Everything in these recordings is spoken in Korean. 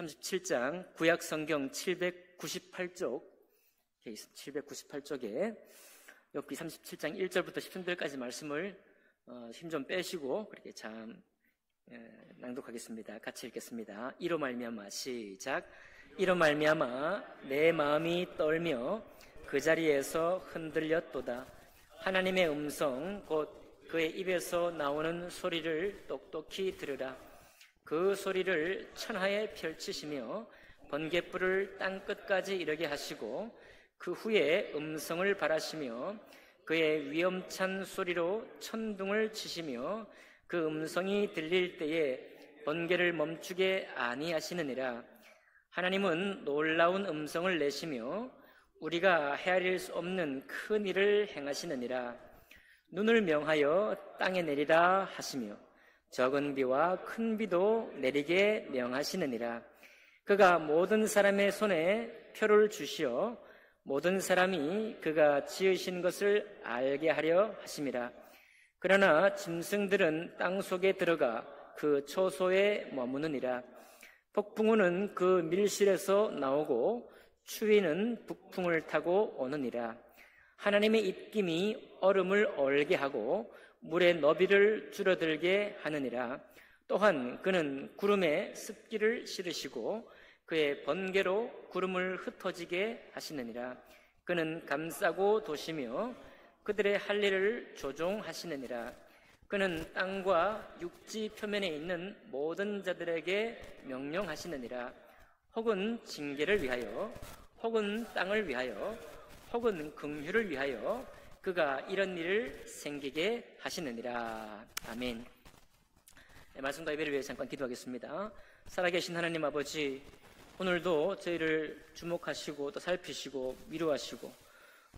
37장 구약 성경 798쪽 798쪽에 욥기 37장 1절부터 10절까지 말씀을 힘 좀 빼시고 그렇게 참 낭독하겠습니다. 같이 읽겠습니다. 이로 말미암아 시작. 이로 말미암아 내 마음이 떨며 그 자리에서 흔들렸도다. 하나님의 음성 곧 그의 입에서 나오는 소리를 똑똑히 들으라. 그 소리를 천하에 펼치시며 번갯불을 땅끝까지 이르게 하시고 그 후에 음성을 발하시며 그의 위엄찬 소리로 천둥을 치시며 그 음성이 들릴 때에 번개를 멈추게 아니하시느니라. 하나님은 놀라운 음성을 내시며 우리가 헤아릴 수 없는 큰 일을 행하시느니라. 눈을 명하여 땅에 내리라 하시며 적은 비와 큰 비도 내리게 명하시느니라. 그가 모든 사람의 손에 표를 주시어 모든 사람이 그가 지으신 것을 알게 하려 하심이라. 그러나 짐승들은 땅 속에 들어가 그 초소에 머무느니라. 폭풍우는 그 밀실에서 나오고 추위는 북풍을 타고 오느니라. 하나님의 입김이 얼음을 얼게 하고 물의 너비를 줄어들게 하느니라. 또한 그는 구름에 습기를 실으시고 그의 번개로 구름을 흩어지게 하시느니라. 그는 감싸고 도시며 그들의 할 일을 조종하시느니라. 그는 땅과 육지 표면에 있는 모든 자들에게 명령하시느니라. 혹은 징계를 위하여 혹은 땅을 위하여 혹은 긍휼을 위하여 그가 이런 일을 생기게 하시느니라. 아멘. 말씀과 예배를 위해 잠깐 기도하겠습니다. 살아계신 하나님 아버지, 오늘도 저희를 주목하시고 또 살피시고 위로하시고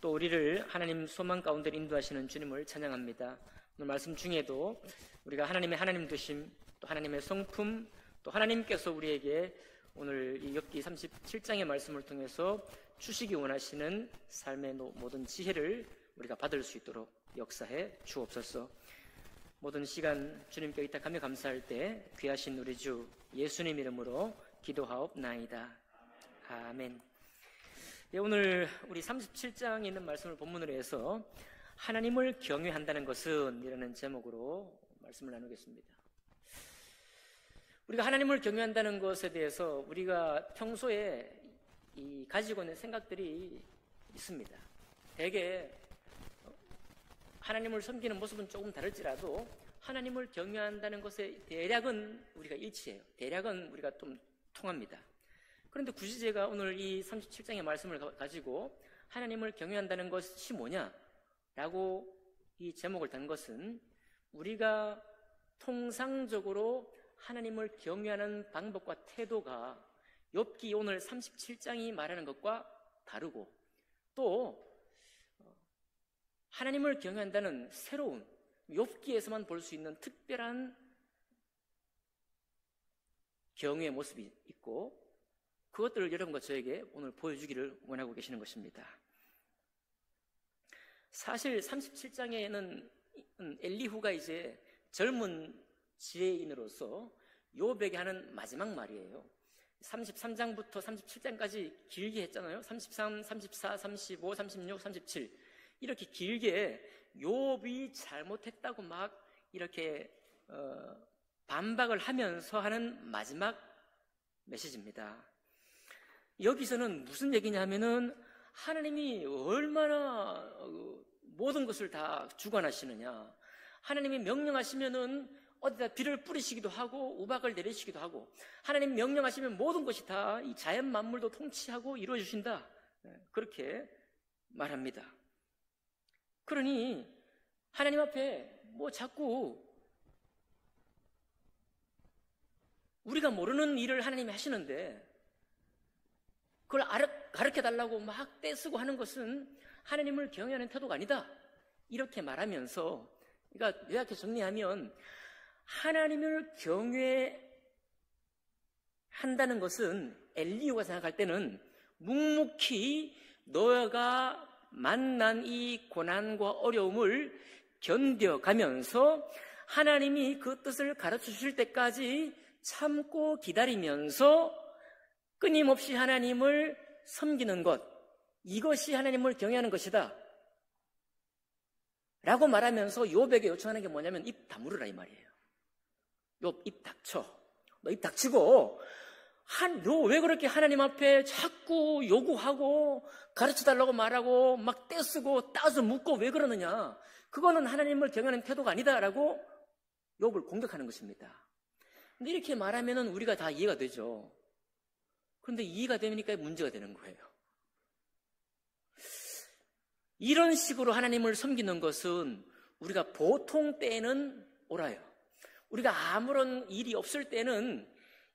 또 우리를 하나님 소망 가운데 인도하시는 주님을 찬양합니다. 오늘 말씀 중에도 우리가 하나님의 하나님 되심, 또 하나님의 성품, 또 하나님께서 우리에게 오늘 이 욥기 37장의 말씀을 통해서 주시기 원하시는 삶의 모든 지혜를 우리가 받을 수 있도록 역사해 주옵소서. 모든 시간 주님께 의탁하며 감사할 때 귀하신 우리 주 예수님 이름으로 기도하옵나이다. 아멘. 오늘 우리 37장에 있는 말씀을 본문으로 해서 하나님을 경외한다는 것은 이라는 제목으로 말씀을 나누겠습니다. 우리가 하나님을 경외한다는 것에 대해서 우리가 평소에 가지고 있는 생각들이 있습니다. 대개 하나님을 섬기는 모습은 조금 다를지라도 하나님을 경외한다는 것의 대략은 우리가 일치해요. 대략은 우리가 좀 통합니다. 그런데 굳이 제가 오늘 이 37장의 말씀을 가지고 하나님을 경외한다는 것이 뭐냐라고 이 제목을 단 것은 우리가 통상적으로 하나님을 경외하는 방법과 태도가 욥기 오늘 37장이 말하는 것과 다르고 또 하나님을 경외한다는 새로운 욥기에서만 볼 수 있는 특별한 경외의 모습이 있고 그것들을 여러분과 저에게 오늘 보여주기를 원하고 계시는 것입니다. 사실 37장에는 엘리후가 이제 젊은 지혜인으로서 욥에게 하는 마지막 말이에요. 33장부터 37장까지 길게 했잖아요. 33, 34, 35, 36, 37 이렇게 길게 욥이 잘못했다고 막 이렇게 반박을 하면서 하는 마지막 메시지입니다. 여기서는 무슨 얘기냐 하면은 하나님이 얼마나 모든 것을 다 주관하시느냐. 하나님이 명령하시면은 어디다 비를 뿌리시기도 하고 우박을 내리시기도 하고 하나님 명령하시면 모든 것이 다 이 자연 만물도 통치하고 이루어주신다. 그렇게 말합니다. 그러니 하나님 앞에 뭐 자꾸 우리가 모르는 일을 하나님이 하시는데 그걸 가르쳐달라고 막 떼쓰고 하는 것은 하나님을 경외하는 태도가 아니다. 이렇게 말하면서 그러니까 요약해 정리하면 하나님을 경외한다는 것은 엘리후가 생각할 때는 묵묵히 너가 만난 이 고난과 어려움을 견뎌가면서 하나님이 그 뜻을 가르쳐 주실 때까지 참고 기다리면서 끊임없이 하나님을 섬기는 것, 이것이 하나님을 경외하는 것이다 라고 말하면서 욥에게 요청하는 게 뭐냐면 입 다물으라 이 말이에요. 욥 입 닥쳐. 너 입 닥치고 너 왜 그렇게 하나님 앞에 자꾸 요구하고 가르쳐달라고 말하고 막 떼쓰고 따서 묻고 왜 그러느냐. 그거는 하나님을 경외하는 태도가 아니다라고 욥을 공격하는 것입니다. 근데 이렇게 말하면은 우리가 다 이해가 되죠. 그런데 이해가 되니까 문제가 되는 거예요. 이런 식으로 하나님을 섬기는 것은 우리가 보통 때는 옳아요. 우리가 아무런 일이 없을 때는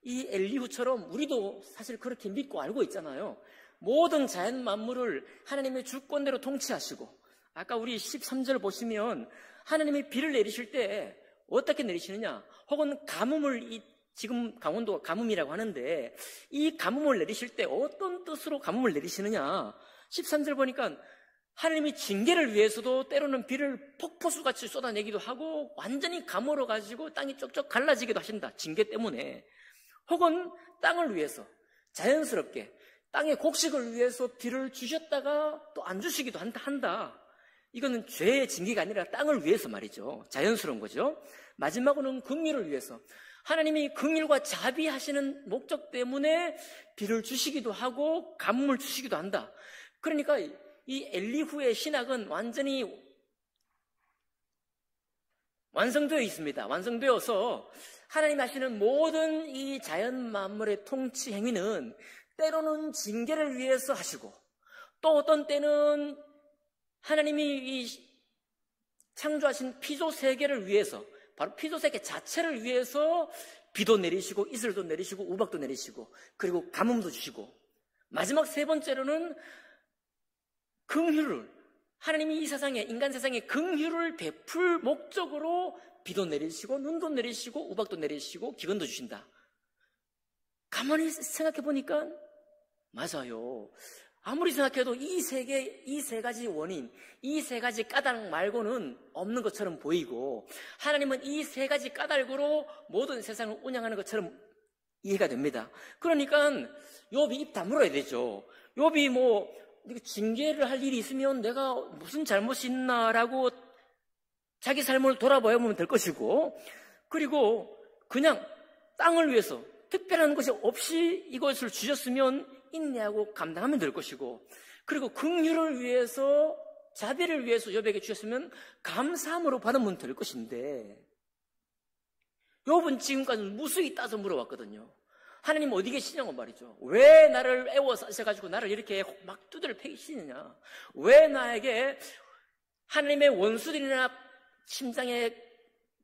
이 엘리후처럼 우리도 사실 그렇게 믿고 알고 있잖아요. 모든 자연 만물을 하나님의 주권대로 통치하시고, 아까 우리 13절 보시면 하나님이 비를 내리실 때 어떻게 내리시느냐, 혹은 가뭄을, 지금 강원도가 가뭄이라고 하는데 이 가뭄을 내리실 때 어떤 뜻으로 가뭄을 내리시느냐, 13절 보니까 하나님이 징계를 위해서도 때로는 비를 폭포수같이 쏟아내기도 하고 완전히 가물어가지고 땅이 쪽쪽 갈라지기도 하신다. 징계 때문에. 혹은 땅을 위해서 자연스럽게 땅의 곡식을 위해서 비를 주셨다가 또 안 주시기도 한다. 이거는 죄의 징계가 아니라 땅을 위해서 말이죠. 자연스러운 거죠. 마지막으로는 긍휼을 위해서 하나님이 긍휼과 자비하시는 목적 때문에 비를 주시기도 하고 가뭄을 주시기도 한다. 그러니까 이 엘리후의 신학은 완전히 완성되어 있습니다. 완성되어서 하나님 하시는 모든 이 자연 만물의 통치 행위는 때로는 징계를 위해서 하시고, 또 어떤 때는 하나님이 이 창조하신 피조 세계를 위해서, 바로 피조 세계 자체를 위해서 비도 내리시고 이슬도 내리시고 우박도 내리시고 그리고 가뭄도 주시고, 마지막 세 번째로는 긍휼을, 하나님이 이 세상에, 인간 세상에 긍휼을 베풀 목적으로 비도 내리시고 눈도 내리시고 우박도 내리시고 기근도 주신다. 가만히 생각해 보니까 맞아요. 아무리 생각해도 이 세 가지 원인, 이 세 가지 까닭 말고는 없는 것처럼 보이고, 하나님은 이 세 가지 까닭으로 모든 세상을 운영하는 것처럼 이해가 됩니다. 그러니까 욥이 입 다물어야 되죠. 욥이 징계를 할 일이 있으면 내가 무슨 잘못이 있나라고 자기 삶을 돌아봐야 보면 될 것이고, 그리고 그냥 땅을 위해서 특별한 것이 없이 이것을 주셨으면 인내하고 감당하면 될 것이고, 그리고 긍휼을 위해서, 자비를 위해서 욥에게 주셨으면 감사함으로 받으면 될 것인데, 욥은 지금까지 무수히 따져 물어왔거든요. 하나님 어디 계시냐고 말이죠. 왜 나를 애워싸셔가지고 나를 이렇게 막 두드려 패시느냐. 왜 나에게 하나님의 원수들이나 심장에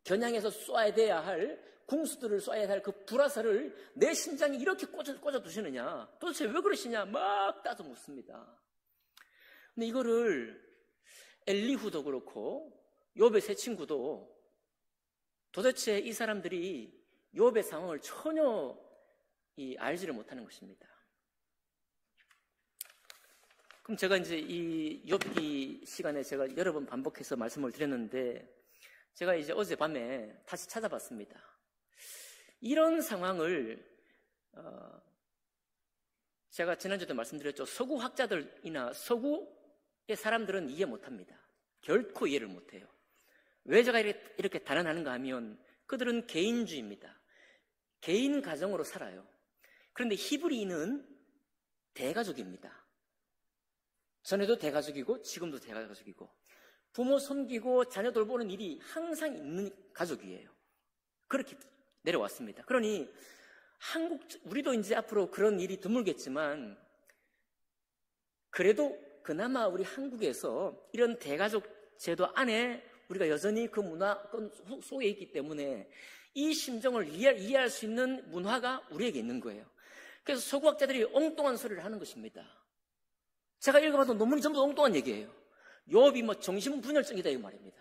겨냥해서 쏴야 돼야 할, 궁수들을 쏴야 할 그 불화살을 내 심장에 이렇게 꽂아 두시느냐. 도대체 왜 그러시냐. 막 따져 묻습니다. 근데 이거를 엘리후도 그렇고 욥의 세 친구도 도대체 이 사람들이 욥의 상황을 전혀 알지를 못하는 것입니다. 그럼 제가 이제 이 욥기 시간에 제가 여러 번 반복해서 말씀을 드렸는데, 제가 이제 어젯밤에 다시 찾아봤습니다. 이런 상황을 제가 지난주에도 말씀드렸죠. 서구 학자들이나 서구의 사람들은 이해 못합니다. 결코 이해를 못해요. 왜 제가 이렇게 단언하는가 하면, 그들은 개인주의입니다. 개인 가정으로 살아요. 그런데 히브리인은 대가족입니다. 전에도 대가족이고 지금도 대가족이고, 부모 섬기고 자녀 돌보는 일이 항상 있는 가족이에요. 그렇게 내려왔습니다. 그러니 우리도 이제 앞으로 그런 일이 드물겠지만, 그래도 그나마 우리 한국에서 이런 대가족 제도 안에 우리가 여전히 그 문화 속에 있기 때문에 이 심정을 이해할 수 있는 문화가 우리에게 있는 거예요. 그래서 서구학자들이 엉뚱한 소리를 하는 것입니다. 제가 읽어봤던 논문이 전부 엉뚱한 얘기예요. 욥이 정신분열증이다 이 말입니다.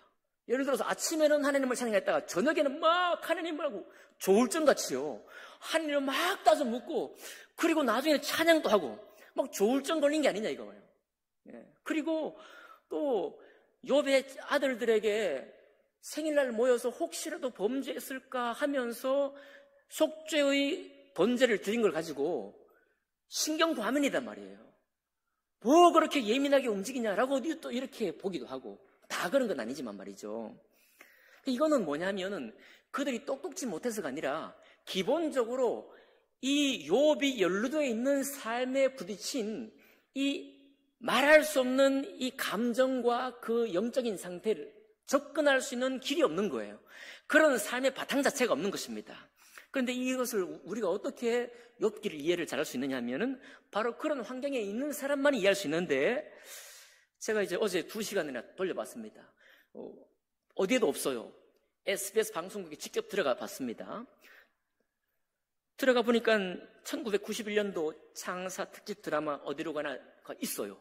예를 들어서 아침에는 하나님을 찬양했다가 저녁에는 막 하나님을 하고 조울증같이요. 하나님을 막 따져 묻고, 그리고 나중에 찬양도 하고 막 조울증 걸린 게 아니냐 이거예요. 그리고 또 욥의 아들들에게 생일날 모여서 혹시라도 범죄했을까 하면서 속죄의 번제를 드린 걸 가지고 신경 과민이단 말이에요. 뭐 그렇게 예민하게 움직이냐라고 또 이렇게 보기도 하고, 다 그런 건 아니지만 말이죠. 이거는 뭐냐면은 그들이 똑똑지 못해서가 아니라 기본적으로 이 욥이 연루되어 있는 삶에 부딪힌 이 말할 수 없는 이 감정과 그 영적인 상태를 접근할 수 있는 길이 없는 거예요. 그런 삶의 바탕 자체가 없는 것입니다. 그런데 이것을 우리가 어떻게 욥기를 이해를 잘할 수 있느냐 하면은 바로 그런 환경에 있는 사람만이 이해할 수 있는데, 제가 이제 어제 2시간이나 돌려봤습니다. 어디에도 없어요. SBS 방송국에 직접 들어가 봤습니다. 들어가 보니까 1991년도 창사 특집 드라마 어디로 가나가 있어요.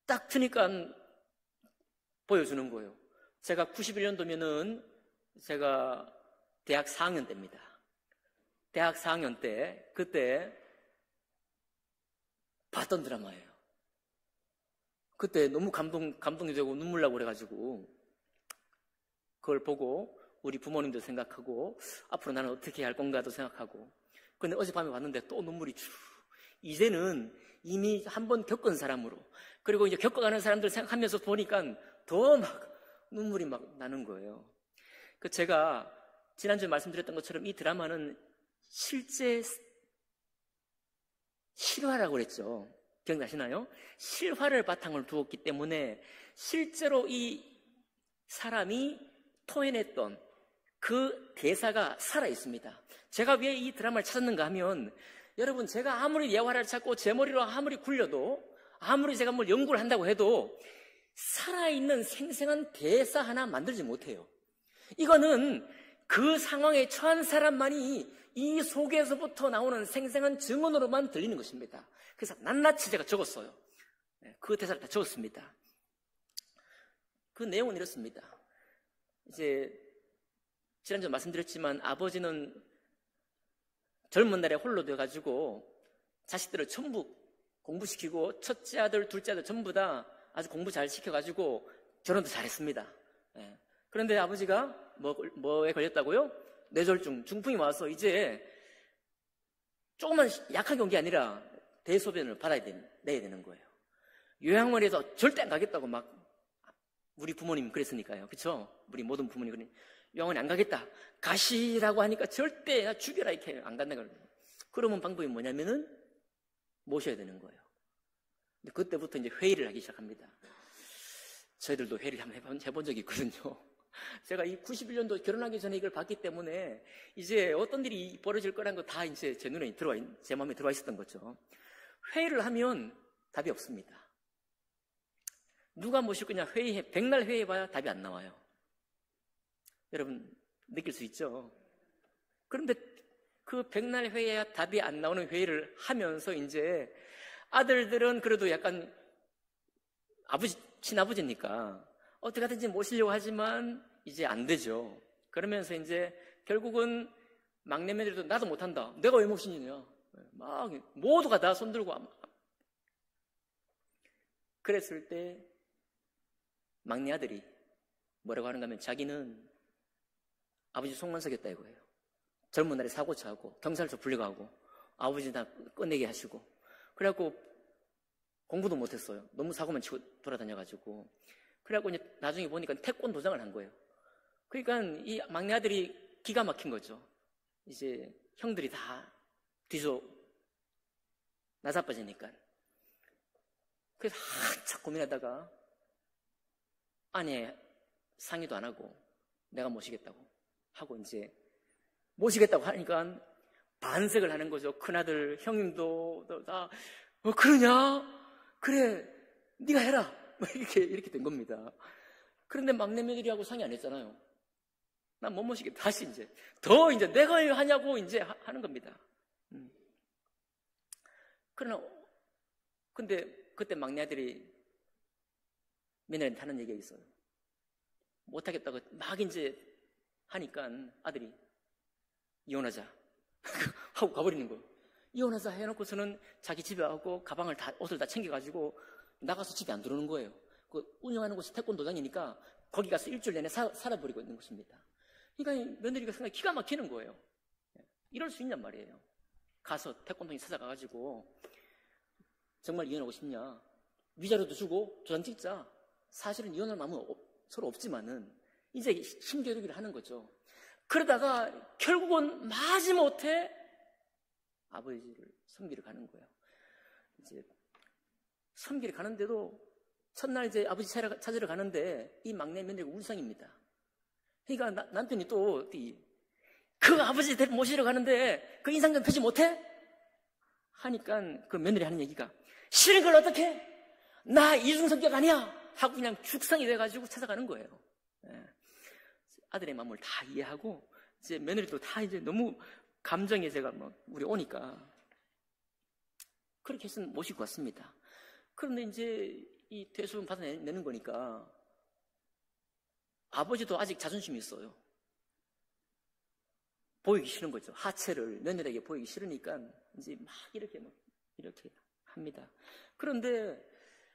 딱 트니까 보여주는 거예요. 제가 91년도면은 제가 대학 4학년 때입니다. 대학 4학년 때 그때 봤던 드라마예요. 그때 너무 감동이 되고 눈물 나고 그래가지고 그걸 보고 우리 부모님도 생각하고 앞으로 나는 어떻게 할 건가도 생각하고, 근데 어젯밤에 봤는데 또 눈물이 쭉. 이제는 이미 한번 겪은 사람으로, 그리고 이제 겪어가는 사람들 생각하면서 보니까 더 막 눈물이 막 나는 거예요. 제가 지난주에 말씀드렸던 것처럼 이 드라마는 실제 실화라고 그랬죠. 기억나시나요? 실화를 바탕으로 두었기 때문에 실제로 이 사람이 토해냈던 그 대사가 살아있습니다. 제가 왜 이 드라마를 찾았는가 하면, 여러분, 제가 아무리 예화를 찾고 제 머리로 아무리 굴려도, 아무리 제가 뭘 연구를 한다고 해도 살아있는 생생한 대사 하나 만들지 못해요. 이거는 그 상황에 처한 사람만이 이 속에서부터 나오는 생생한 증언으로만 들리는 것입니다. 그래서 낱낱이 제가 적었어요. 그 대사를 다 적었습니다. 그 내용은 이렇습니다. 이제 지난주에 말씀드렸지만 아버지는 젊은 날에 홀로 돼가지고 자식들을 전부 공부시키고 첫째 아들, 둘째 아들 전부 다 아주 공부 잘 시켜가지고 결혼도 잘했습니다. 그런데 아버지가 뭐에 걸렸다고요? 뇌졸중, 중풍이 와서 이제 조금만 약하게 온 게 아니라 대소변을 내야 되는 거예요. 요양원에서 절대 안 가겠다고 막, 우리 부모님 그랬으니까요. 그렇죠? 우리 모든 부모님 그러니 요양원에 안 가겠다. 가시라고 하니까 절대 나 죽여라 이렇게 안 간다고 그러거든요. 그러면 방법이 뭐냐면은 모셔야 되는 거예요. 근데 그때부터 이제 회의를 하기 시작합니다. 저희들도 회의를 한번 해본 적이 있거든요. 제가 이 91년도 결혼하기 전에 이걸 봤기 때문에 이제 어떤 일이 벌어질 거라는 거 다 이제 제 눈에 제 마음에 들어와 있었던 거죠. 회의를 하면 답이 없습니다. 누가 모실 거냐 백날 회의해봐야 답이 안 나와요. 여러분 느낄 수 있죠? 그런데 그 백날 회의해야 답이 안 나오는 회의를 하면서 이제 아들들은 그래도 약간 친아버지니까 어떻게 하든지 모시려고 하지만 이제 안 되죠. 그러면서 이제 결국은 막내 며느리도 나도 못한다. 내가 왜 모시느냐. 막 모두가 다 손들고. 그랬을 때 막내 아들이 뭐라고 하는가 하면 자기는 아버지 속만 썩였다 이거예요. 젊은 날에 사고 차고 경찰서 불려가고 아버지 다 끝내게 하시고, 그래갖고 공부도 못했어요. 너무 사고만 치고 돌아다녀가지고. 그래갖고 이제 나중에 보니까 태권도장을 한 거예요. 그러니까 이 막내 아들이 기가 막힌 거죠. 이제 형들이 다 뒤져 나자빠지니까. 그래서 한참 고민하다가 아내 상의도 안 하고 내가 모시겠다고 하고 이제 모시겠다고 하니까 반색을 하는 거죠. 큰아들 형님도 다 그러냐? 그래 네가 해라. 이렇게 된 겁니다. 그런데 막내 며느리하고 상의 안 했잖아요. 난 못 모시겠다. 다시 이제 내가 왜 하냐고 이제 하는 겁니다. 그러나 근데 그때 막내 아들이 며느리한테 하는 얘기가 있어요. 못하겠다고 막 이제 하니까 아들이 이혼하자 하고 가버리는 거예요. 이혼하자 해놓고서는 자기 집에 가고 가방을 옷을 다 챙겨가지고 나가서 집에 안 들어오는 거예요. 그 운영하는 곳이 태권도장이니까 거기 가서 일주일 내내 살아버리고 있는 것입니다. 그러니까 며느리가 생각이 기가 막히는 거예요. 이럴 수 있냔 말이에요. 가서 태권도장 찾아가가지고 정말 이혼하고 싶냐? 위자료도 주고 도장 찍자. 사실은 이혼할 마음은 서로 없지만은 이제 힘겨루기를 하는 거죠. 그러다가 결국은 마지못해 아버지를 섬기러 가는 거예요. 이제 섬기러 가는데도 첫날 이제 아버지 찾으러 가는데 이 막내 며느리가 울상입니다. 그러니까 남편이 또 그 아버지 모시러 가는데 그 인상 좀 펴지 못해? 하니까 그 며느리 하는 얘기가 싫은 걸 어떡해? 나 이중 성격 아니야? 하고 그냥 죽상이 돼가지고 찾아가는 거예요. 아들의 마음을 다 이해하고 이제 며느리도 다 이제 너무 감정에 제가 우리 오니까 그렇게 해서 모시고 왔습니다. 그런데 이제 이 퇴수금 받아내는 거니까 아버지도 아직 자존심이 있어요. 보이기 싫은 거죠. 하체를 며느리에게 보이기 싫으니까 이제 막 이렇게 합니다. 그런데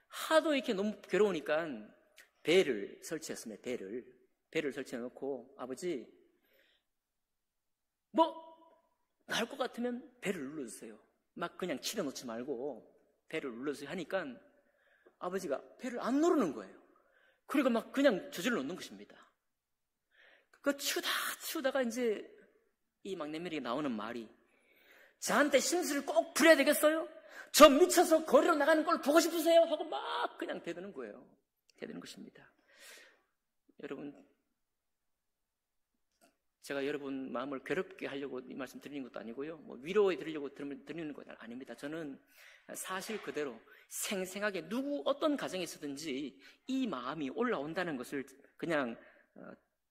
하도 이렇게 너무 괴로우니까 배를 설치했습니다. 배를 설치해 놓고 아버지 나을 것 같으면 배를 눌러주세요. 막 그냥 치려 놓지 말고 배를 눌러주세요 하니까 아버지가 배를 안 누르는 거예요. 그리고 막 그냥 저절로 놓는 것입니다. 그 치우다가 이제 이 막내 며느리가 나오는 말이 저한테 심술을 꼭 부려야 되겠어요? 저 미쳐서 거리로 나가는 걸 보고 싶으세요? 하고 막 그냥 대드는 거예요. 대드는 것입니다. 여러분, 제가 여러분 마음을 괴롭게 하려고 이 말씀 드리는 것도 아니고요. 위로해 드리려고 드리는 것 아닙니다. 저는 사실 그대로 생생하게 어떤 가정에서든지 이 마음이 올라온다는 것을 그냥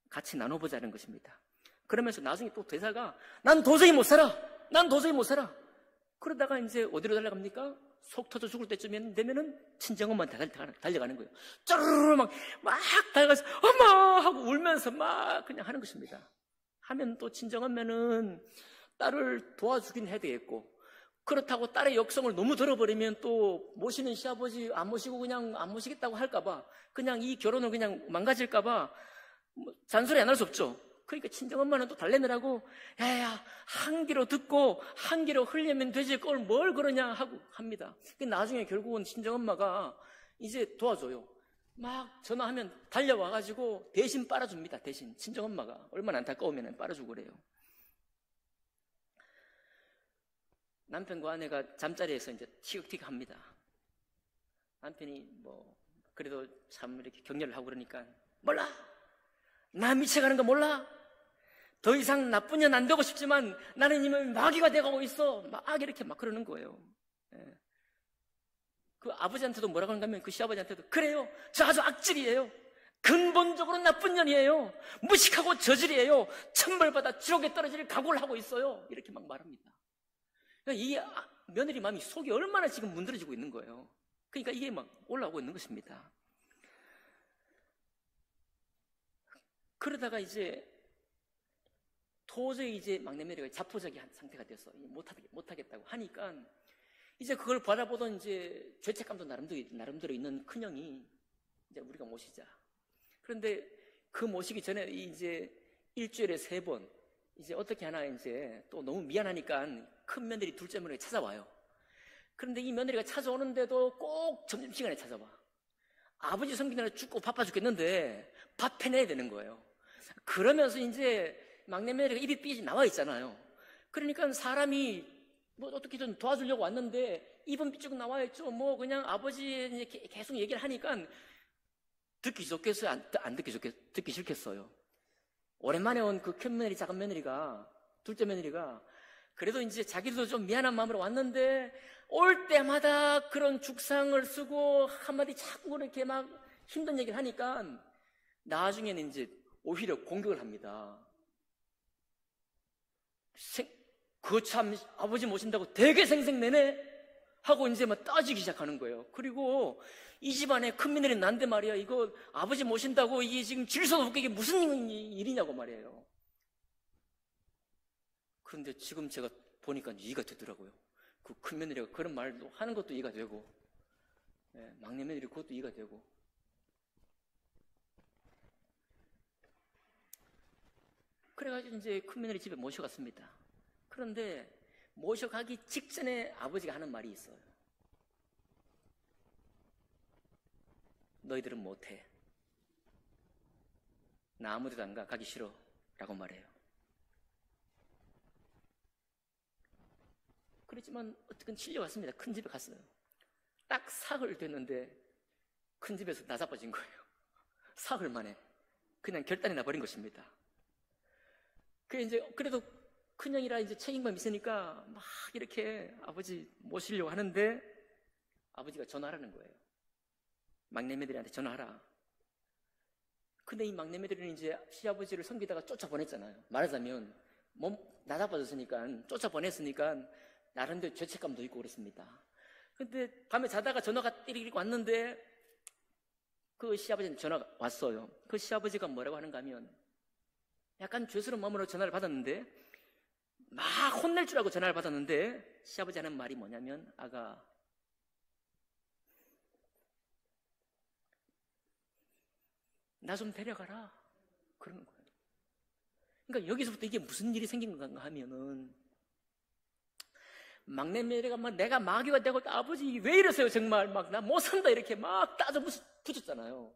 같이 나눠보자는 것입니다. 그러면서 나중에 또 대사가 난 도저히 못 살아. 그러다가 이제 어디로 달려갑니까? 속 터져 죽을 때쯤 되면은 친정엄마한테 달려가는 거예요. 쪼르르 막 달려가서 엄마 하고 울면서 막 그냥 하는 것입니다. 하면 또 친정엄마는 딸을 도와주긴 해야 되겠고 그렇다고 딸의 역성을 너무 들어버리면 또 모시는 시아버지 안 모시고 그냥 안 모시겠다고 할까봐 그냥 이 결혼을 그냥 망가질까봐 잔소리 안 할 수 없죠. 그러니까 친정엄마는 또 달래느라고 야야 한 귀로 듣고 한 귀로 흘리면 되지 그걸 뭘 그러냐 하고 합니다. 나중에 결국은 친정엄마가 이제 도와줘요. 막 전화하면 달려와가지고 대신 빨아줍니다. 대신 친정엄마가 얼마나 안타까우면 빨아주고 그래요. 남편과 아내가 잠자리에서 이제 티격태격합니다. 남편이 그래도 참 이렇게 격려를 하고 그러니까 몰라 나 미쳐가는 거 몰라? 더 이상 나쁜 년 안 되고 싶지만 나는 이미 마귀가 돼가고 있어. 막 이렇게 막 그러는 거예요. 그 아버지한테도 뭐라고 하는가 하면 그 시아버지한테도 그래요. 저 아주 악질이에요. 근본적으로 나쁜 년이에요. 무식하고 저질이에요. 천벌받아 지옥에 떨어질 각오를 하고 있어요. 이렇게 막 말합니다. 그러니까 이 며느리 마음이 속이 얼마나 지금 문드러지고 있는 거예요. 그러니까 이게 막 올라오고 있는 것입니다. 그러다가 이제 도저히 이제 막내 며느리가 자포자기한 상태가 돼서 못하겠다고 하니까 이제 그걸 바라보던 이제 죄책감도 나름대로 있는 큰형이 이제 우리가 모시자. 그런데 그 모시기 전에 이제 일주일에 3번 이제 어떻게 하나 이제 또 너무 미안하니까 큰 며느리 둘째 며느리가 찾아와요. 그런데 이 며느리가 찾아오는데도 꼭 점심시간에 찾아와. 아버지 섬기느라 죽고 바빠 죽겠는데 밥 해내야 되는 거예요. 그러면서 이제 막내 며느리가 입이 삐 나와 있잖아요. 그러니까 사람이 어떻게든 도와주려고 왔는데 입은 삐쭉 나와 있죠. 그냥 아버지 계속 얘기를 하니까 듣기 좋겠어요? 안 듣기 싫겠어요? 오랜만에 온 그 큰 며느리, 작은 며느리가, 둘째 며느리가 그래도 이제 자기도 좀 미안한 마음으로 왔는데 올 때마다 그런 죽상을 쓰고 한마디 자꾸 그렇게 막 힘든 얘기를 하니까 나중에는 이제 오히려 공격을 합니다. 그 참 아버지 모신다고 되게 생색내네 하고 이제 막 따지기 시작하는 거예요. 그리고 이 집안에 큰 며느리 난데 말이야 이거 아버지 모신다고 이게 지금 질서도 없고 이게 무슨 일이냐고 말이에요. 그런데 지금 제가 보니까 이해가 되더라고요. 그 큰 며느리가 그런 말도 하는 것도 이해가 되고 막내 며느리 그것도 이해가 되고 그래가지고 이제 큰 며느리 집에 모셔갔습니다. 그런데 모셔가기 직전에 아버지가 하는 말이 있어요. 너희들은 못해. 나 아무데도 안 가. 가기 싫어. 라고 말해요. 그렇지만 어떻게 실려왔습니다. 큰 집에 갔어요. 딱 사흘 됐는데 큰 집에서 나자빠진 거예요. 사흘 만에 그냥 결단이 나버린 것입니다. 그래도 큰형이라 이제 책임감이 있으니까 막 이렇게 아버지 모시려고 하는데 아버지가 전화하라는 거예요. 막내매들한테 전화하라. 근데 이 막내매들은 이제 시아버지를 섬기다가 쫓아보냈잖아요. 말하자면 나자빠졌으니까 쫓아보냈으니까 나름대로 죄책감도 있고 그렇습니다. 근데 밤에 자다가 전화가 띠리릭 왔는데 그 시아버지한테 전화가 왔어요. 그 시아버지가 뭐라고 하는가 하면 약간 죄스러운 마음으로 전화를 받았는데 막 혼낼 줄 알고 전화를 받았는데 시아버지 하는 말이 뭐냐면 아가 나 좀 데려가라 그러는 거예요. 그러니까 여기서부터 이게 무슨 일이 생긴 건가 하면은 막내매가 막 내가 마귀가 되고 아버지 왜 이러세요 정말 막 나 못 산다 이렇게 막 따져 붙였잖아요.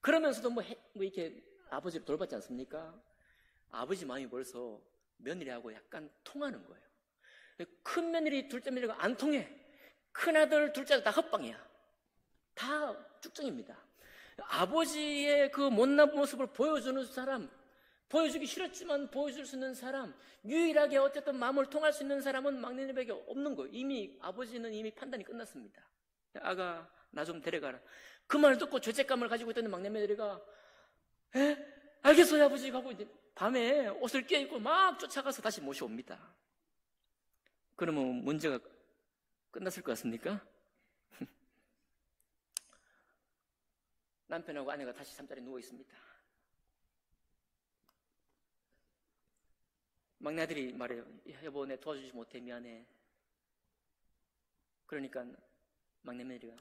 그러면서도 뭐 이렇게 아버지를 돌봤지 않습니까? 아버지 마음이 벌써 며느리하고 약간 통하는 거예요. 큰 며느리 둘째 며느리가 안 통해. 큰아들 둘째가 다 헛방이야. 다 쭉정입니다. 아버지의 그 못난 모습을 보여주는 사람, 보여주기 싫었지만 보여줄 수 있는 사람, 유일하게 어쨌든 마음을 통할 수 있는 사람은 막내님에게 없는 거예요. 아버지는 이미 판단이 끝났습니다. 아가 나 좀 데려가라. 그 말을 듣고 죄책감을 가지고 있던 막내매들이가 알겠어요 아버지 하고 이제 밤에 옷을 껴입고 막 쫓아가서 다시 모셔옵니다. 그러면 문제가 끝났을 것 같습니까? 남편하고 아내가 다시 잠자리에 누워 있습니다. 막내 아들이 말해요. 여보 내 도와주지 못해 미안해. 그러니까 막내 며느리가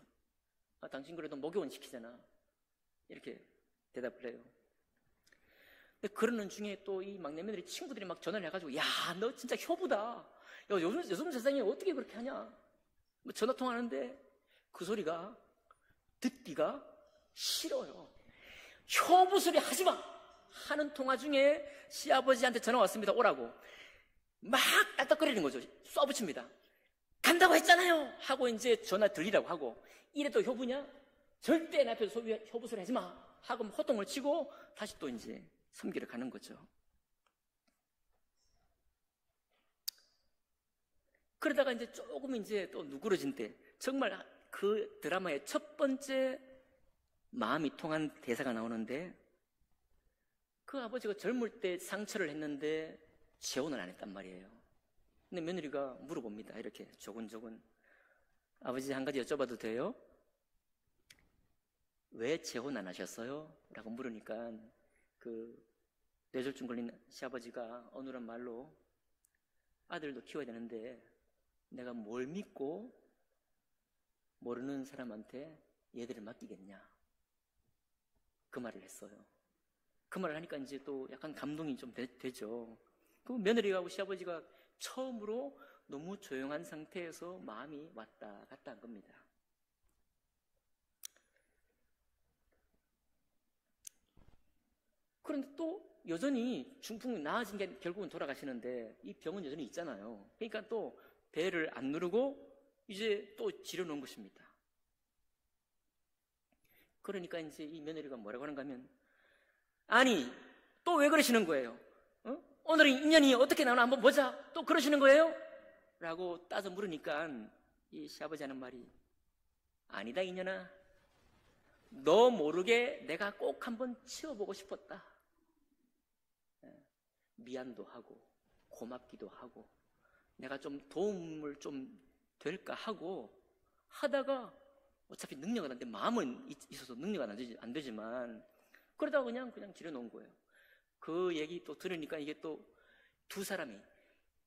당신 그래도 목욕은 시키잖아 이렇게 대답을 해요. 근데 그러는 중에 또 이 막내 며느리 친구들이 막 전화를 해가지고 야 너 진짜 효부다. 야 요즘 세상에 어떻게 그렇게 하냐. 뭐 전화 통화하는데 그 소리가 듣기가 싫어요. 효부 소리 하지마 하는 통화 중에 시아버지한테 전화 왔습니다. 오라고 막 딸떡거리는 거죠. 쏴붙입니다. 간다고 했잖아요 하고 이제 전화 들리라고 하고 이래도 효부냐? 절대 내 앞에서 효부 소리 하지마 하고 호통을 치고 다시 또 이제 섬기러 가는 거죠. 그러다가 이제 조금 이제 또 누그러진 때 정말 그 드라마의 첫 번째 마음이 통한 대사가 나오는데 그 아버지가 젊을 때 상처를 했는데 재혼을 안 했단 말이에요. 근데 며느리가 물어봅니다. 이렇게 조곤조곤 아버지 한 가지 여쭤봐도 돼요? 왜 재혼 안 하셨어요? 라고 물으니까 그 뇌졸중 걸린 시아버지가 어눌한 말로 아들도 키워야 되는데 내가 뭘 믿고 모르는 사람한테 얘들을 맡기겠냐 그 말을 했어요. 그 말을 하니까 이제 또 약간 감동이 좀 되죠. 그 며느리하고 시아버지가 처음으로 너무 조용한 상태에서 마음이 왔다 갔다 한 겁니다. 그런데 또 여전히 중풍이 나아진 게 결국은 돌아가시는데 이 병은 여전히 있잖아요. 그러니까 또 배를 안 누르고 이제 또 지려놓은 것입니다. 그러니까 이제 이 며느리가 뭐라고 하는가 하면 아니 또 왜 그러시는 거예요? 오늘 인연이 어떻게 나오나 한번 보자. 또 그러시는 거예요? 라고 따져 물으니까 이 시아버지 하는 말이 아니다 인연아 너 모르게 내가 꼭 한번 치워보고 싶었다. 미안도 하고 고맙기도 하고 내가 좀 도움을 좀 될까 하고 하다가 어차피 능력은 안 돼. 마음은 있어서 능력은 안 되지만 그러다가 그냥 지려놓은 거예요. 그 얘기 또 들으니까 이게 또 두 사람이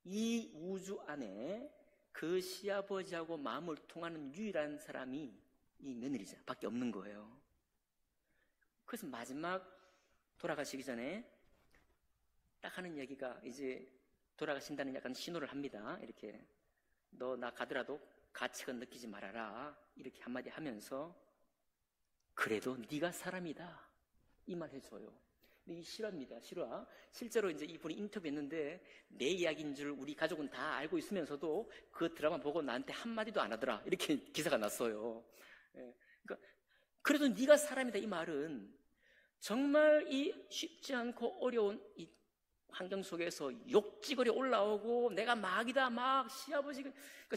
이 우주 안에 그 시아버지하고 마음을 통하는 유일한 사람이 이 며느리자 밖에 없는 거예요. 그래서 마지막 돌아가시기 전에 딱 하는 얘기가 이제 돌아가신다는 약간 신호를 합니다. 이렇게 너 나 가더라도 가책은 느끼지 말아라 이렇게 한마디 하면서 그래도 네가 사람이다. 이 말 해줘요. 근데 이 실화입니다. 실화. 실제로 이제 이분이 인터뷰했는데 내 이야기인 줄 우리 가족은 다 알고 있으면서도 그 드라마 보고 나한테 한마디도 안 하더라. 이렇게 기사가 났어요. 예. 그러니까 그래도 네가 사람이다. 이 말은 정말 이 쉽지 않고 어려운 이 환경 속에서 욕지거리 올라오고 내가 막이다 막 시아버지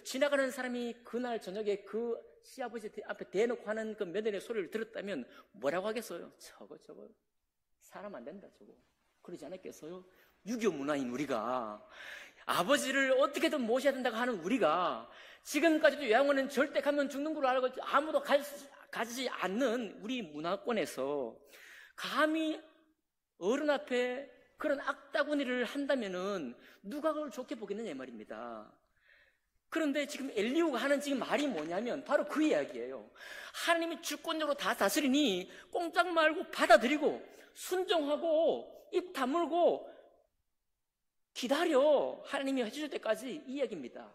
지나가는 사람이 그날 저녁에 그 시아버지 앞에 대놓고 하는 그 며느리의 소리를 들었다면 뭐라고 하겠어요? 저거 사람 안 된다 저거. 그러지 않았겠어요? 유교 문화인 우리가 아버지를 어떻게든 모셔야 된다고 하는 우리가 지금까지도 요양원은 절대 가면 죽는 걸로 알고 아무도 가지 않는 우리 문화권에서 감히 어른 앞에 그런 악다구니를 한다면은 누가 그걸 좋게 보겠느냐 이 말입니다. 그런데 지금 엘리후가 하는 지금 말이 뭐냐면 바로 그 이야기예요. 하나님이 주권적으로 다 다스리니 꼼짝 말고 받아들이고 순종하고 입 다물고 기다려. 하나님이 해주실 때까지 이 이야기입니다.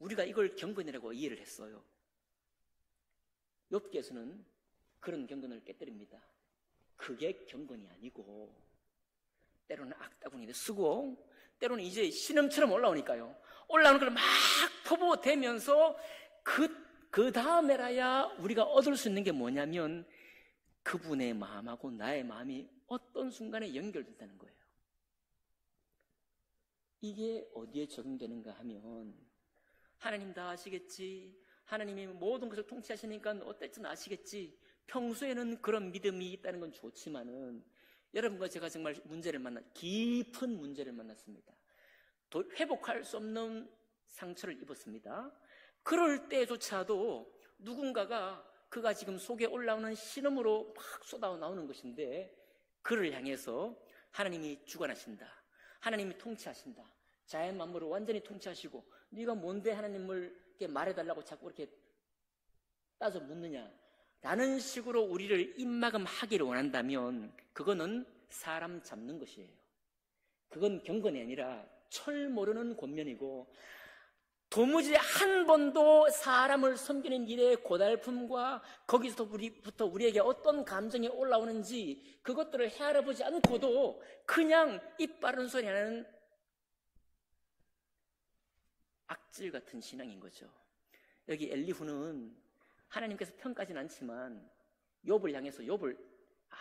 우리가 이걸 경건이라고 이해를 했어요. 욥기에서는 그런 경건을 깨뜨립니다. 그게 경건이 아니고 때로는 악다구니를 쓰고 때로는 이제 신음처럼 올라오니까요. 올라오는 걸 막 퍼부어대면서 그 다음에라야 우리가 얻을 수 있는 게 뭐냐면 그분의 마음하고 나의 마음이 어떤 순간에 연결된다는 거예요. 이게 어디에 적용되는가 하면 하나님 다 아시겠지. 하나님이 모든 것을 통치하시니까 어땠든 아시겠지. 평소에는 그런 믿음이 있다는 건 좋지만은 여러분과 제가 정말 깊은 문제를 만났습니다. 회복할 수 없는 상처를 입었습니다. 그럴 때조차도 누군가가 그가 지금 속에 올라오는 신음으로 막 쏟아 나오는 것인데 그를 향해서 하나님이 주관하신다. 하나님이 통치하신다. 자연 만물을 완전히 통치하시고 네가 뭔데 하나님을 이렇게 말해달라고 자꾸 이렇게 따져 묻느냐 라는 식으로 우리를 입막음하기를 원한다면 그거는 사람 잡는 것이에요. 그건 경건이 아니라 철 모르는 권면이고 도무지 한 번도 사람을 섬기는 일의 고달픔과 거기서부터 우리에게 어떤 감정이 올라오는지 그것들을 헤아려보지 않고도 그냥 입 바른 소리 하는 악질 같은 신앙인 거죠. 여기 엘리후는 하나님께서 평가하진 않지만 욥을 향해서 욥을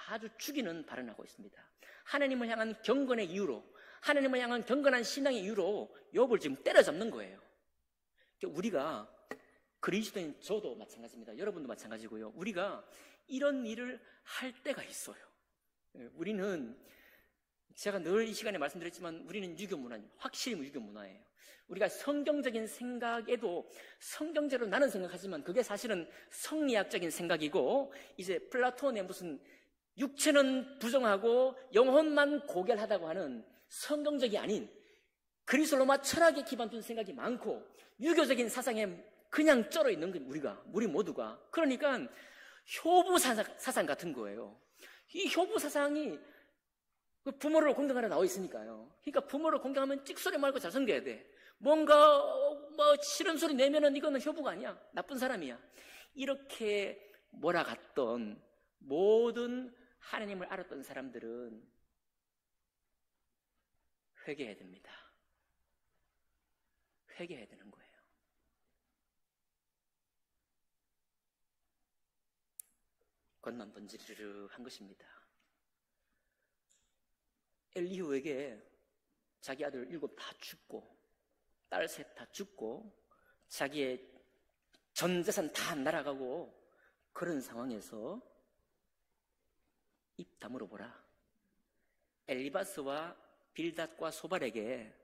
아주 죽이는 발언을 하고 있습니다. 하나님을 향한 경건의 이유로 하나님을 향한 경건한 신앙의 이유로 욥을 지금 때려잡는 거예요. 우리가 그리스도인 저도 마찬가지입니다. 여러분도 마찬가지고요. 우리가 이런 일을 할 때가 있어요. 우리는 제가 늘 이 시간에 말씀드렸지만 우리는 유교 문화입니다. 확실히 유교 문화예요. 우리가 성경적인 생각에도 성경적으로 나는 생각하지만 그게 사실은 성리학적인 생각이고 이제 플라톤의 무슨 육체는 부정하고 영혼만 고결하다고 하는 성경적이 아닌 그리스 로마 철학에 기반 둔 생각이 많고 유교적인 사상에 그냥 쩔어 있는 건 우리 모두가. 그러니까 효부 사상 같은 거예요. 이 효부 사상이 부모를 공경하러 나와 있으니까요. 그러니까 부모를 공경하면 찍소리 말고 잘 섬겨야 돼. 뭔가 싫은 소리 내면은 이거는 효부가 아니야. 나쁜 사람이야. 이렇게 몰아갔던 모든 하나님을 알았던 사람들은 회개해야 됩니다. 회개해야 되는 거예요. 건넌 번지르르 한 것입니다. 엘리후에게 자기 아들 7 다 죽고 딸 3 다 죽고 자기의 전 재산 다 날아가고 그런 상황에서 입 다물어 보라. 엘리바스와 빌닷과 소발에게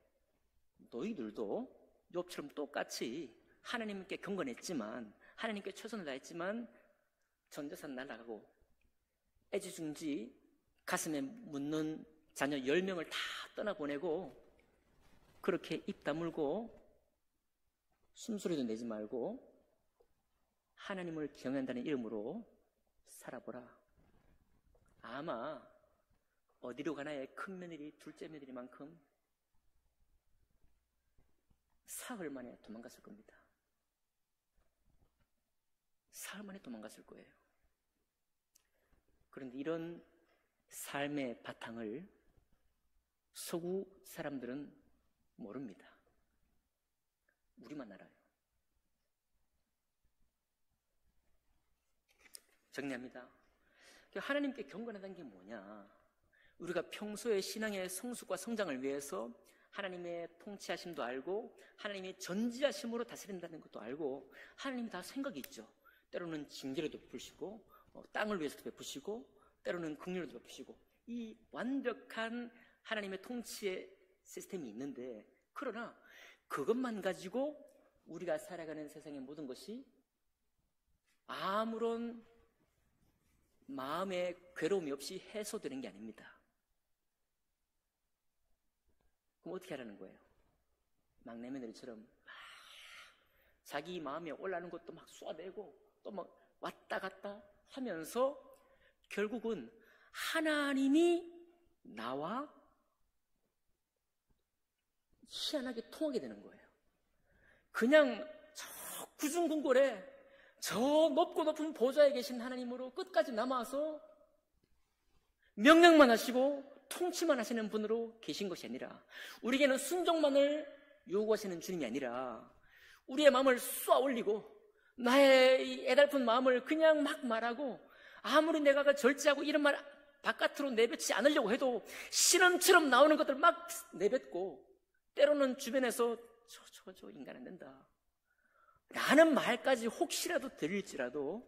너희들도 욥처럼 똑같이 하나님께 경건했지만 하나님께 최선을 다했지만 전 재산 날아가고 애지중지 가슴에 묻는 자녀 10명을 다 떠나보내고 그렇게 입 다물고 숨소리도 내지 말고 하나님을 경외한다는 이름으로 살아보라. 아마 어디로 가나의 큰 며느리, 둘째 며느리만큼 사흘 만에 도망갔을 겁니다. 사흘 만에 도망갔을 거예요. 그런데 이런 삶의 바탕을 서구 사람들은 모릅니다. 우리만 알아요. 정리합니다. 하나님께 경건하다는 게 뭐냐? 우리가 평소에 신앙의 성숙과 성장을 위해서 하나님의 통치하심도 알고 하나님의 전지하심으로 다스린다는 것도 알고 하나님이 다 생각이 있죠. 때로는 징계로도 베푸시고 땅을 위해서도 베푸시고 때로는 긍휼로도 베푸시고 이 완벽한 하나님의 통치의 시스템이 있는데 그러나 그것만 가지고 우리가 살아가는 세상의 모든 것이 아무런 마음의 괴로움이 없이 해소되는 게 아닙니다. 그럼 어떻게 하라는 거예요? 막내며느리처럼 막 자기 마음에 올라오는 것도 막 쏘아내고 또 막 왔다 갔다 하면서 결국은 하나님이 나와 희한하게 통하게 되는 거예요. 그냥 저 구중궁궐에 저 높고 높은 보좌에 계신 하나님으로 끝까지 남아서 명령만 하시고 통치만 하시는 분으로 계신 것이 아니라 우리에게는 순종만을 요구하시는 주님이 아니라 우리의 마음을 쏘아 올리고 나의 애달픈 마음을 그냥 막 말하고 아무리 내가 절제하고 이런 말 바깥으로 내뱉지 않으려고 해도 신음처럼 나오는 것들 막 내뱉고 때로는 주변에서 저 인간 안 된다 라는 말까지 혹시라도 들릴지라도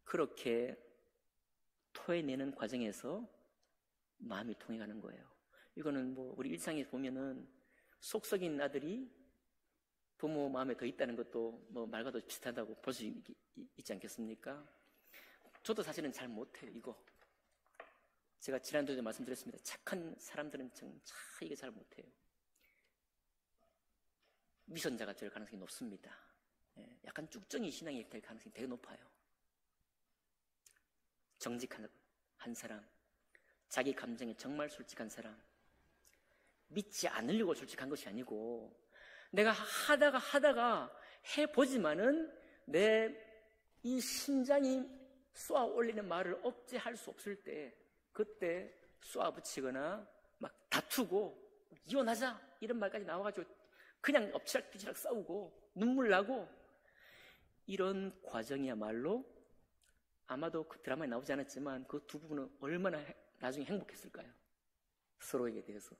그렇게 토해내는 과정에서 마음이 통해가는 거예요. 이거는 우리 일상에 보면은 속 썩인 아들이 부모 마음에 더 있다는 것도 말과도 비슷하다고 볼 수 있지 않겠습니까? 저도 사실은 잘 못해요, 이거. 제가 지난주에 말씀드렸습니다. 착한 사람들은 이게 잘 못해요. 위선자가 될 가능성이 높습니다. 약간 쭉정이 신앙이 될 가능성이 되게 높아요. 정직한 한 사람, 자기 감정에 정말 솔직한 사람, 믿지 않으려고 솔직한 것이 아니고 내가 하다가 해보지만은 내 이 심장이 쏘아 올리는 말을 억제할 수 없을 때 그때 쏘아 붙이거나 막 다투고 이혼하자 이런 말까지 나와가지고 그냥 엎치락뒤치락 싸우고 눈물 나고 이런 과정이야말로 아마도 그 드라마에 나오지 않았지만 그 두 부부는 얼마나 나중에 행복했을까요? 서로에게 대해서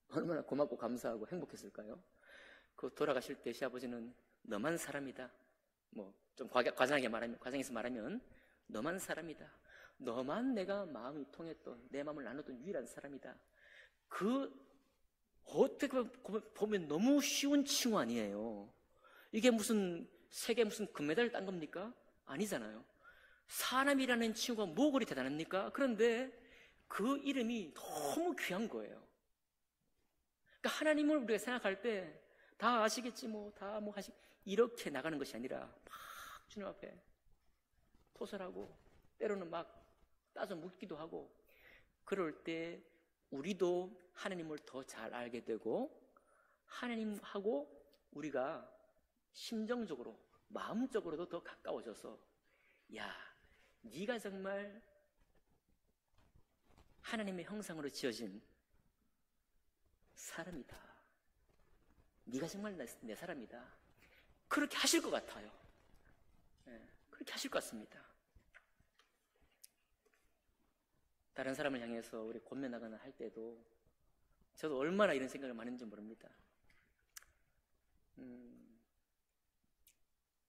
얼마나 고맙고 감사하고 행복했을까요? 그 돌아가실 때 시아버지는 너만 사람이다. 좀 과장해서 말하면 너만 사람이다. 너만 내가 마음이 통했던 내 마음을 나눴던 유일한 사람이다. 어떻게 보면 너무 쉬운 칭호 아니에요. 이게 세계 무슨 금메달 딴 겁니까? 아니잖아요. 사람이라는 칭호가 뭐 그리 대단합니까? 그런데 그 이름이 너무 귀한 거예요. 그러니까 하나님을 우리가 생각할 때 다 아시겠지 이렇게 나가는 것이 아니라 막 주님 앞에 토설하고 때로는 막 따져 묻기도 하고 그럴 때 우리도 하나님을 더 잘 알게 되고 하나님하고 우리가 심정적으로 마음적으로도 더 가까워져서 야, 네가 정말 하나님의 형상으로 지어진 사람이다. 네가 정말 내 사람이다. 그렇게 하실 것 같아요. 그렇게 하실 것 같습니다. 다른 사람을 향해서 우리 권면하거나 할 때도 저도 얼마나 이런 생각을 많이 했는지 모릅니다.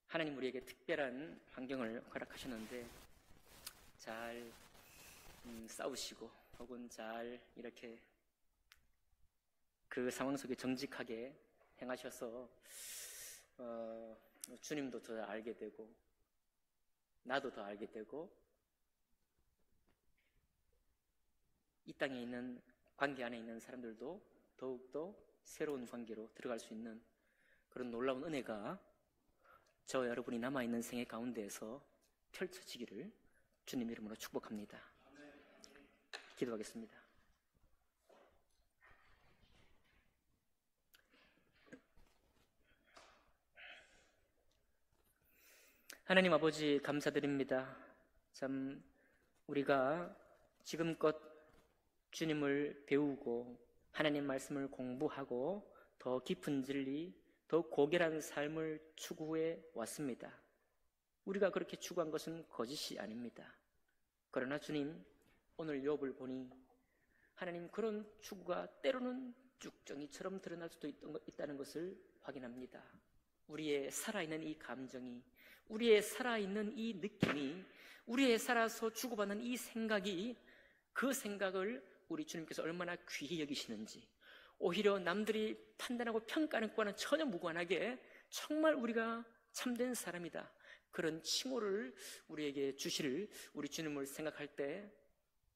하나님 우리에게 특별한 환경을 허락하셨는데 잘 싸우시고 혹은 잘 이렇게 그 상황 속에 정직하게 행하셔서 주님도 더 알게 되고 나도 더 알게 되고 이 땅에 있는 관계 안에 있는 사람들도 더욱더 새로운 관계로 들어갈 수 있는 그런 놀라운 은혜가 저 여러분이 남아있는 생애 가운데에서 펼쳐지기를 주님 이름으로 축복합니다. 기도하겠습니다. 하나님 아버지 감사드립니다. 참 우리가 지금껏 주님을 배우고 하나님 말씀을 공부하고 더 깊은 진리, 더 고결한 삶을 추구해 왔습니다. 우리가 그렇게 추구한 것은 거짓이 아닙니다. 그러나 주님, 오늘 욥을 보니 하나님 그런 추구가 때로는 쭉정이처럼 드러날 수도 있다는 것을 확인합니다. 우리의 살아있는 이 감정이, 우리의 살아있는 이 느낌이, 우리의 살아서 주고받는 이 생각이, 그 생각을 우리 주님께서 얼마나 귀히 여기시는지, 오히려 남들이 판단하고 평가하는 것과는 전혀 무관하게 정말 우리가 참된 사람이다, 그런 칭호를 우리에게 주실 우리 주님을 생각할 때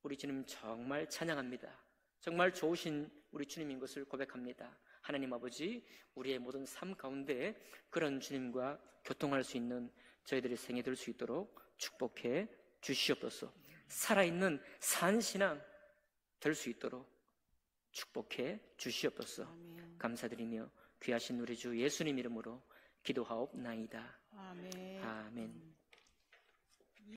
우리 주님 정말 찬양합니다. 정말 좋으신 우리 주님인 것을 고백합니다. 하나님 아버지, 우리의 모든 삶 가운데 그런 주님과 교통할 수 있는 저희들의 생애 될 수 있도록 축복해 주시옵소서. 살아있는 산신앙 될 수 있도록 축복해 주시옵소서. 감사드리며 귀하신 우리 주 예수님 이름으로 기도하옵나이다. 아멘.